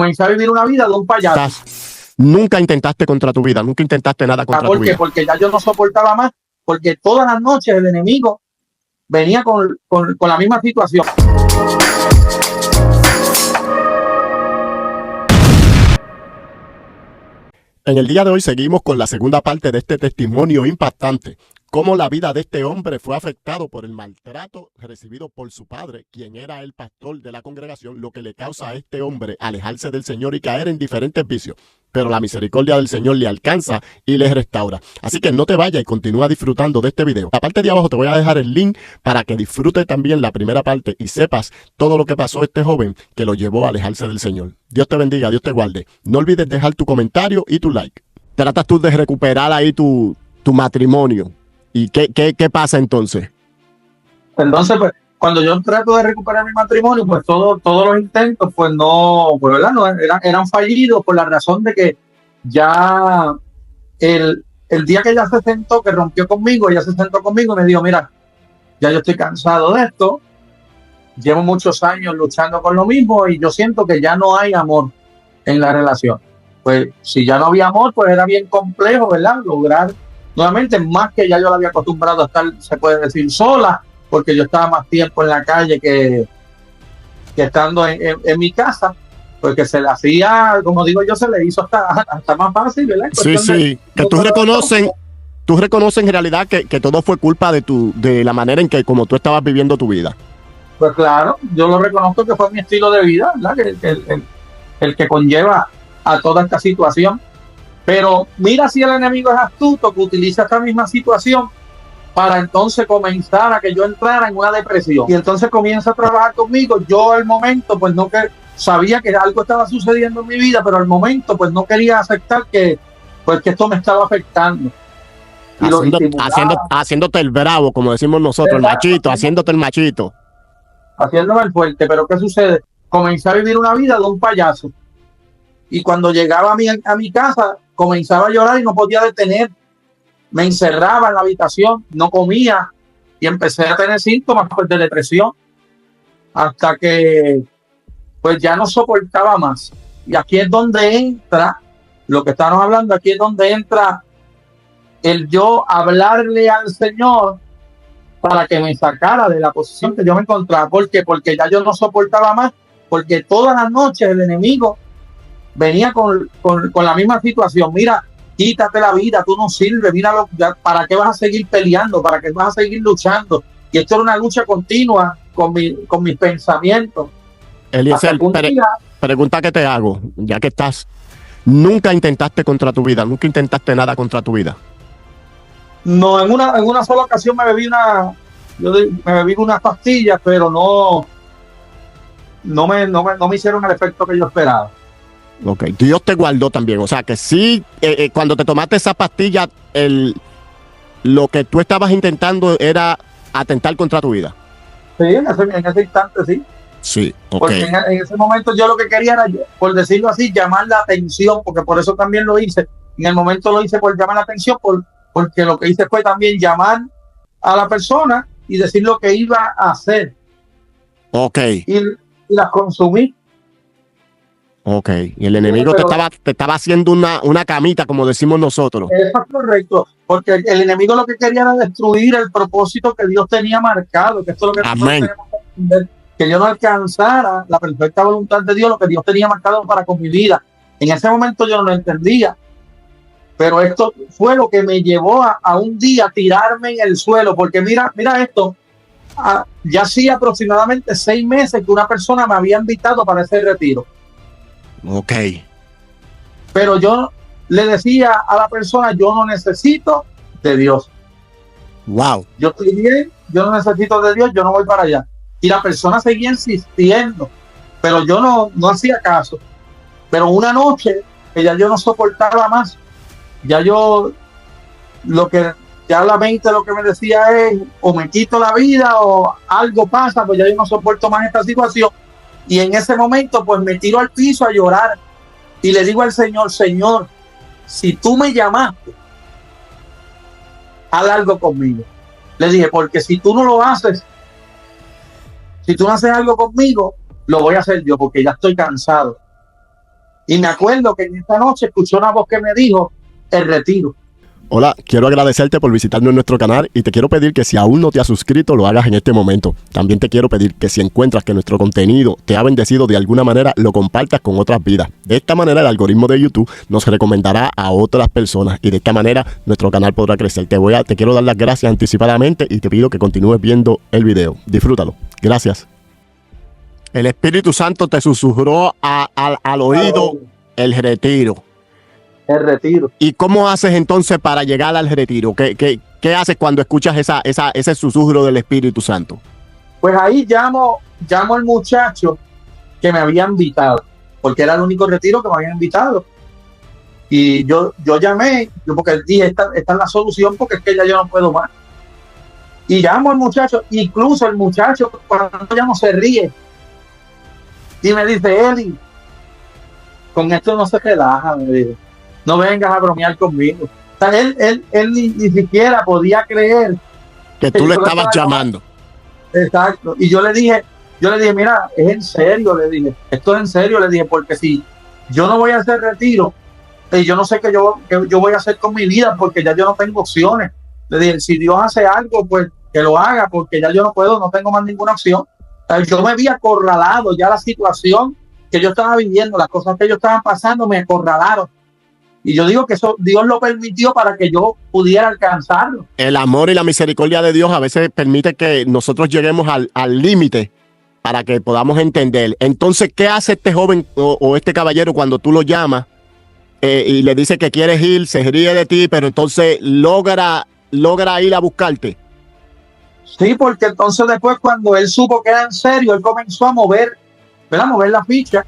Comencé a vivir una vida de un payaso. Nunca intentaste contra tu vida, nunca intentaste nada contra tu vida. Porque ya yo no soportaba más, porque todas las noches el enemigo venía con la misma situación. En el día de hoy seguimos con la segunda parte de este testimonio impactante, cómo la vida de este hombre fue afectado por el maltrato recibido por su padre, quien era el pastor de la congregación, lo que le causa a este hombre alejarse del Señor y caer en diferentes vicios. Pero la misericordia del Señor le alcanza y le restaura. Así que no te vayas y continúa disfrutando de este video. La parte de abajo te voy a dejar el link para que disfrutes también la primera parte y sepas todo lo que pasó a este joven que lo llevó a alejarse del Señor. Dios te bendiga, Dios te guarde. No olvides dejar tu comentario y tu like. Tratas tú de recuperar ahí tu matrimonio. ¿Y qué pasa entonces? Entonces, pues, cuando yo trato de recuperar mi matrimonio, pues todos los intentos, pues no, pues verdad, no eran fallidos por la razón de que ya el día que ella se sentó, que rompió conmigo, ella se sentó conmigo y me dijo, mira, ya yo estoy cansado de esto, llevo muchos años luchando con lo mismo y yo siento que ya no hay amor en la relación. Pues si ya no había amor, pues era bien complejo, ¿verdad? Lograr nuevamente, más que ya yo la había acostumbrado a estar, se puede decir, sola, porque yo estaba más tiempo en la calle que estando en mi casa, porque se le hacía, como digo yo, se le hizo hasta más fácil, ¿verdad? Sí, que tú reconoces en realidad que todo fue culpa de la manera en que como tú estabas viviendo tu vida. Pues claro, yo lo reconozco que fue mi estilo de vida, ¿verdad? El que conlleva a toda esta situación. Pero mira si el enemigo es astuto, que utiliza esta misma situación para entonces comenzar a que yo entrara en una depresión. Y entonces comienza a trabajar conmigo. Yo al momento pues no que sabía que algo estaba sucediendo en mi vida, pero al momento pues no quería aceptar que esto me estaba afectando. Haciéndote el bravo, como decimos nosotros, el machito, haciéndote el machito. Haciéndome el fuerte, pero ¿qué sucede? Comencé a vivir una vida de un payaso. Y cuando llegaba a mi casa, comenzaba a llorar y no podía detener. Me encerraba en la habitación, no comía y empecé a tener síntomas de depresión hasta que pues ya no soportaba más. Y aquí es donde entra lo que estamos hablando, aquí es donde entra el yo hablarle al Señor para que me sacara de la posición que yo me encontraba. ¿Por qué? Porque ya yo no soportaba más, porque todas las noches el enemigo venía con la misma situación. Mira, quítate la vida, tú no sirves, mira, ¿para qué vas a seguir peleando? ¿Para qué vas a seguir luchando? Y esto era una lucha continua con mis pensamientos. Eliezer, pregunta que te hago, ya que estás, ¿nunca intentaste contra tu vida? ¿Nunca intentaste nada contra tu vida? No, en una sola ocasión me bebí unas pastillas, pero no me hicieron el efecto que yo esperaba. Ok, Dios te guardó también, o sea que sí, cuando te tomaste esa pastilla, lo que tú estabas intentando era atentar contra tu vida. Sí, en ese instante sí. Sí, ok. Porque en ese momento yo lo que quería era, por decirlo así, llamar la atención, porque por eso también lo hice. En el momento lo hice por llamar la atención, porque lo que hice fue también llamar a la persona y decir lo que iba a hacer. Ok. Y las consumí. Ok, y el enemigo te estaba haciendo una camita, como decimos nosotros. Eso es correcto, porque el enemigo lo que quería era destruir el propósito que Dios tenía marcado, que esto es lo que nosotros tenemos que entender, que yo no alcanzara la perfecta voluntad de Dios, lo que Dios tenía marcado para con mi vida. En ese momento yo no lo entendía, pero esto fue lo que me llevó a un día tirarme en el suelo, porque mira esto, ya hacía aproximadamente 6 meses que una persona me había invitado para ese retiro. Ok. Pero yo le decía a la persona, yo no necesito de Dios. Wow. Yo estoy bien, yo no necesito de Dios, yo no voy para allá. Y la persona seguía insistiendo, pero yo no hacía caso. Pero una noche, que ya yo no soportaba más, ya la mente lo que me decía es, o me quito la vida o algo pasa, pues ya yo no soporto más esta situación. Y en ese momento, pues me tiro al piso a llorar y le digo al Señor, Señor, si tú me llamaste, haz algo conmigo. Le dije, porque si tú no lo haces, si tú no haces algo conmigo, lo voy a hacer yo, porque ya estoy cansado. Y me acuerdo que en esta noche escuché una voz que me dijo, el retiro. Hola, quiero agradecerte por visitarnos en nuestro canal y te quiero pedir que si aún no te has suscrito lo hagas en este momento. También te quiero pedir que si encuentras que nuestro contenido te ha bendecido de alguna manera, lo compartas con otras vidas. De esta manera el algoritmo de YouTube nos recomendará a otras personas y de esta manera nuestro canal podrá crecer. Te quiero dar las gracias anticipadamente y te pido que continúes viendo el video. Disfrútalo. Gracias. El Espíritu Santo te susurró al oído el retiro. El retiro. ¿Y cómo haces entonces para llegar al retiro? ¿Qué haces cuando escuchas ese susurro del Espíritu Santo? Pues ahí llamo al muchacho que me había invitado, porque era el único retiro que me habían invitado. Y yo llamé, porque dije, esta es la solución, porque es que ya yo no puedo más. Y llamo al muchacho, incluso el muchacho cuando llamo se ríe. Y me dice, Eli, con esto no se relaja, me dice. No vengas a bromear conmigo. O sea, él ni siquiera podía creer que tú le estabas llamando. Exacto. Y yo le dije, mira, es en serio, le dije, esto es en serio, le dije, porque si yo no voy a hacer retiro, y yo no sé qué yo voy a hacer con mi vida, porque ya yo no tengo opciones. Le dije, si Dios hace algo, pues que lo haga, porque ya yo no puedo, no tengo más ninguna opción. O sea, yo me había acorralado, ya la situación que yo estaba viviendo, las cosas que yo estaban pasando me acorralaron. Y yo digo que eso Dios lo permitió para que yo pudiera alcanzarlo. El amor y la misericordia de Dios a veces permite que nosotros lleguemos al límite para que podamos entender. Entonces, ¿qué hace este joven o este caballero cuando tú lo llamas y le dice que quieres ir, se ríe de ti, pero entonces logra ir a buscarte? Sí, porque entonces después cuando él supo que era en serio, él comenzó a mover la ficha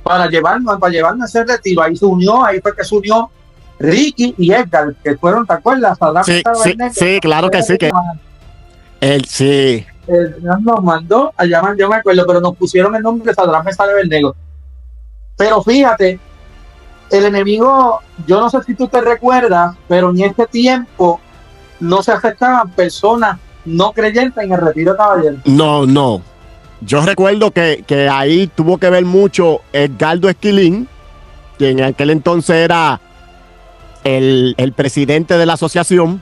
para llevarnos a ese retiro. Ahí fue que se unió Ricky y Edgar, que fueron, ¿te acuerdas? Sí, claro que sí. Él sí. Nos mandó a llamar, yo me acuerdo, pero nos pusieron el nombre de Sadrán Mesa de Bernego. Pero fíjate, el enemigo, yo no sé si tú te recuerdas, pero en este tiempo no se aceptaban personas no creyentes en el retiro de caballeros. No. Yo recuerdo que ahí tuvo que ver mucho Edgardo Esquilín, que en aquel entonces era el presidente de la asociación,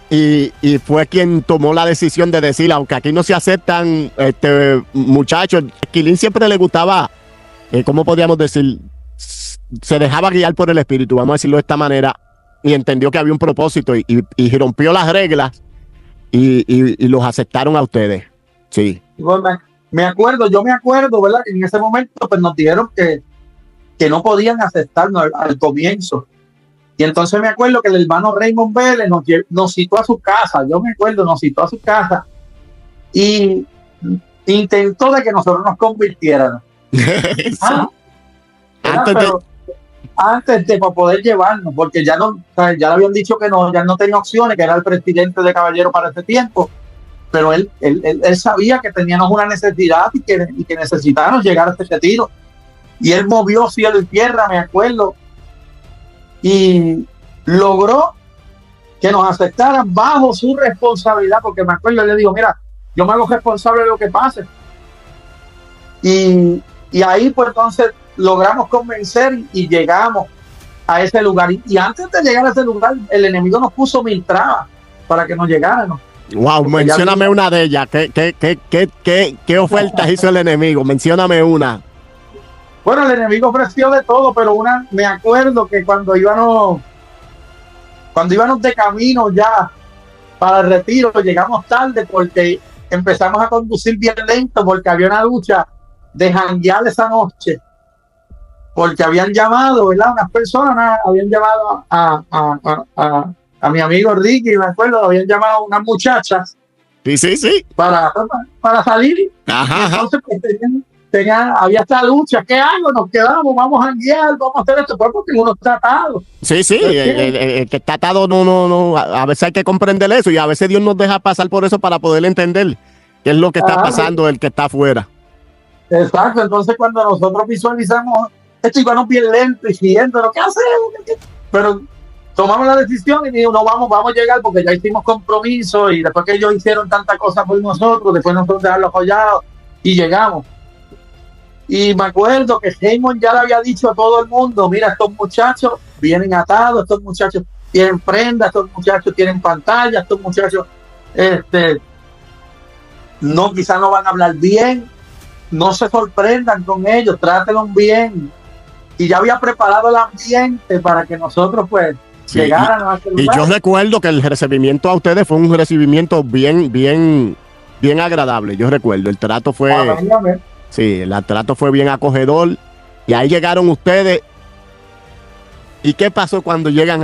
y fue quien tomó la decisión de decir, aunque aquí no se aceptan muchachos, Esquilín siempre le gustaba, ¿cómo podríamos decir? Se dejaba guiar por el espíritu, vamos a decirlo de esta manera, y entendió que había un propósito y rompió las reglas y los aceptaron a ustedes. Sí. Yo me acuerdo, ¿verdad? Que en ese momento pues nos dijeron que no podían aceptarnos al comienzo. Y entonces me acuerdo que el hermano Raymond Vélez nos citó a su casa. Yo me acuerdo, nos citó a su casa y intentó de que nosotros nos convirtiéramos. Antes de para poder llevarnos, porque ya le habían dicho que no, ya no tenía opciones, que era el presidente de Caballero para ese tiempo. Pero él sabía que teníamos una necesidad y que necesitábamos llegar a este retiro. Y él movió cielo y tierra, me acuerdo, y logró que nos aceptaran bajo su responsabilidad, porque me acuerdo, él le dijo, mira, yo me hago responsable de lo que pase. Y ahí pues entonces logramos convencer y llegamos a ese lugar. Y antes de llegar a ese lugar, el enemigo nos puso 1000 trabas para que nos llegáramos. Wow, porque mencióname una de ellas. ¿Qué ofertas hizo el enemigo? Mencióname una. Bueno, el enemigo ofreció de todo, pero me acuerdo que cuando íbamos de camino ya para el retiro, llegamos tarde porque empezamos a conducir bien lento porque había una lucha de janguear esa noche. Porque habían llamado, ¿verdad? Unas personas habían llamado a mi amigo Ricky, me acuerdo, habían llamado unas muchachas. Sí. Para salir. Ajá. Entonces, pues, había esta lucha. ¿Qué hago? Nos quedamos, vamos a guiar, vamos a hacer esto, pues, porque uno está atado. Sí. El que está atado, no. A veces hay que comprender eso y a veces Dios nos deja pasar por eso para poder entender qué es lo que está pasando el que está afuera. Exacto. Entonces, cuando nosotros visualizamos esto, íbamos bien lento y siguiendo lo que hacemos, pero tomamos la decisión y dijimos, no, vamos a llegar porque ya hicimos compromiso y después que ellos hicieron tantas cosas por nosotros, después nosotros dejarlos apoyados y llegamos. Y me acuerdo que Raymond ya le había dicho a todo el mundo, mira, estos muchachos vienen atados, estos muchachos tienen prendas, estos muchachos tienen pantalla, estos muchachos no, quizás no van a hablar bien, no se sorprendan con ellos, trátenlos bien. Y ya había preparado el ambiente para que nosotros pues Sí, llegaran a ese y lugar. yo recuerdo que el recibimiento a ustedes fue un recibimiento bien agradable. Yo recuerdo, el trato fue, Amén. sí, el trato fue bien acogedor. Y ahí llegaron ustedes. ¿Y qué pasó cuando llegan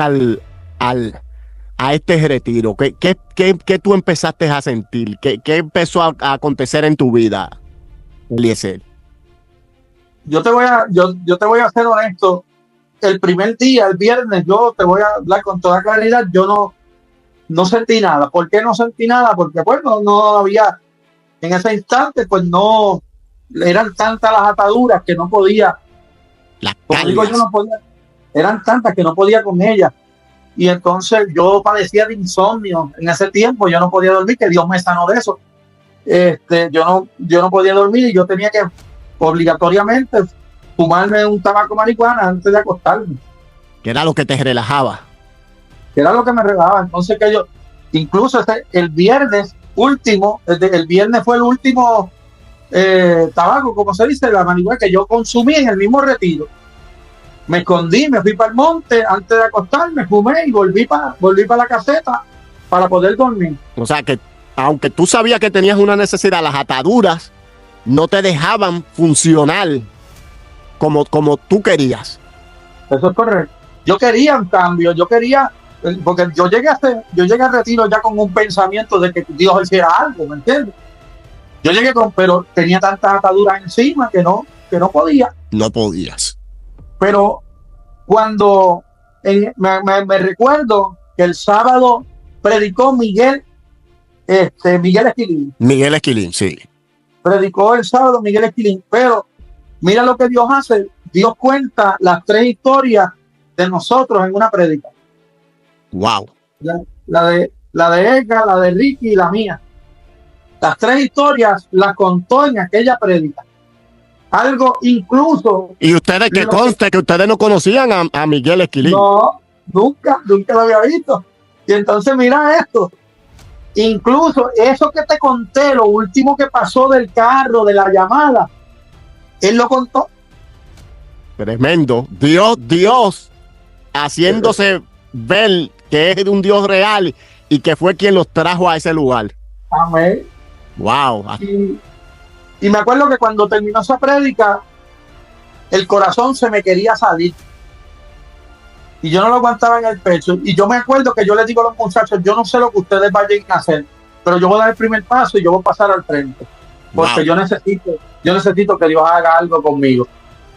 a este retiro? ¿Qué tú empezaste a sentir? ¿Qué empezó a acontecer en tu vida, Eliezer? Yo te voy a ser honesto. El primer día, el viernes, yo te voy a hablar con toda claridad, yo no sentí nada. ¿Por qué no sentí nada? Porque pues no había, en ese instante, pues no, eran tantas las ataduras que no podía, Las como digo, yo cargas. no podía, eran tantas que no podía con ellas. Y entonces yo padecía de insomnio en ese tiempo, yo no podía dormir, que Dios me sanó de eso. Yo no podía dormir y yo tenía que obligatoriamente fumarme un tabaco marihuana antes de acostarme, Que era lo que te relajaba. que era lo que me relajaba. Entonces que yo, incluso el viernes último, el viernes fue el último tabaco, como se dice, la marihuana que yo consumí en el mismo retiro. Me escondí, me fui para el monte antes de acostarme, fumé y volví para la caseta para poder dormir. O sea que, aunque tú sabías que tenías una necesidad, las ataduras no te dejaban funcionar como tú querías. Eso es correcto. Yo quería un cambio, porque yo llegué al retiro ya con un pensamiento de que Dios hiciera algo, ¿me entiendes? Pero tenía tantas ataduras encima que no podía. No podías. Pero cuando me recuerdo que el sábado predicó Miguel Esquilín. Miguel Esquilín, sí. Predicó el sábado Miguel Esquilín, pero mira lo que Dios hace. Dios cuenta las 3 historias de nosotros en una prédica. Wow. La de Edgar, la de Ricky y la mía. Las 3 historias las contó en aquella prédica. Algo incluso. Y ustedes, que conste que ustedes no conocían a Miguel Esquilín. No, nunca lo había visto. Y entonces mira esto. Incluso eso que te conté, lo último que pasó del carro, de la llamada, él lo contó. Tremendo. Dios haciéndose ver que es un Dios real y que fue quien los trajo a ese lugar. Amén. Wow. Y me acuerdo que cuando terminó esa prédica, el corazón se me quería salir. Y yo no lo aguantaba en el pecho. Y yo me acuerdo que yo les digo a los muchachos, yo no sé lo que ustedes vayan a hacer, pero yo voy a dar el primer paso y yo voy a pasar al frente. Porque yo necesito que Dios haga algo conmigo.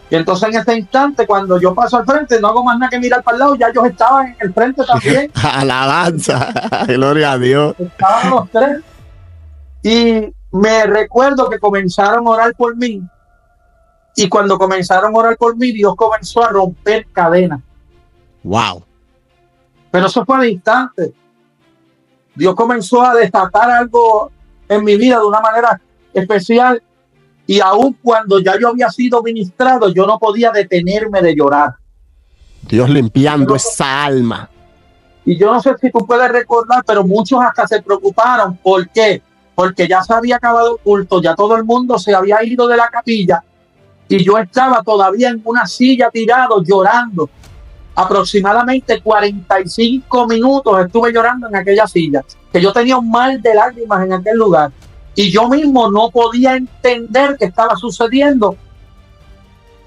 Y entonces en ese instante, cuando yo paso al frente, no hago más nada que mirar para el lado, ya ellos estaban en el frente también. Alabanza. Gloria a Dios. Estaban los 3. Y me recuerdo que comenzaron a orar por mí. Y cuando comenzaron a orar por mí, Dios comenzó a romper cadenas. Wow. Pero eso fue al instante. Dios comenzó a desatar algo en mi vida de una manera especial. Y aun cuando ya yo había sido ministrado, yo no podía detenerme de llorar. Dios limpiando esa alma. Y yo no sé si tú puedes recordar, pero muchos hasta se preocuparon. ¿Por qué? Porque ya se había acabado el culto, ya todo el mundo se había ido de la capilla. Y yo estaba todavía en una silla tirado, llorando. Aproximadamente 45 minutos estuve llorando en aquella silla. Que yo tenía un mar de lágrimas en aquel lugar. Y yo mismo no podía entender qué estaba sucediendo.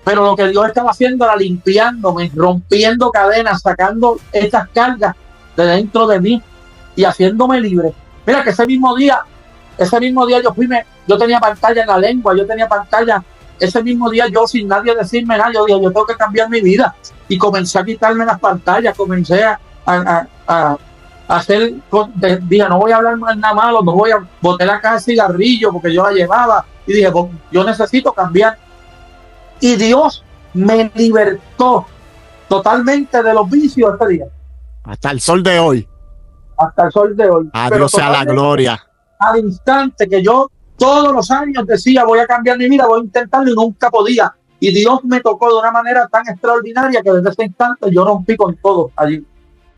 Pero lo que Dios estaba haciendo era limpiándome, rompiendo cadenas, sacando estas cargas de dentro de mí y haciéndome libre. Mira que ese mismo día yo tenía pantalla en la lengua, yo tenía pantalla. Ese mismo día yo, sin nadie decirme nada, yo dije, yo tengo que cambiar mi vida. Y comencé a quitarme las pantallas, comencé a hacer, dije, no voy a hablar más nada malo, no voy a botar la caja de cigarrillo porque yo la llevaba. Y dije, yo necesito cambiar. Y Dios me libertó totalmente de los vicios ese día. Hasta el sol de hoy. Hasta el sol de hoy. A Dios sea la gloria. Al instante que yo Todos los años decía, voy a cambiar mi vida, voy a intentarlo y nunca podía. Y Dios me tocó de una manera tan extraordinaria que desde ese instante yo rompí con todo allí.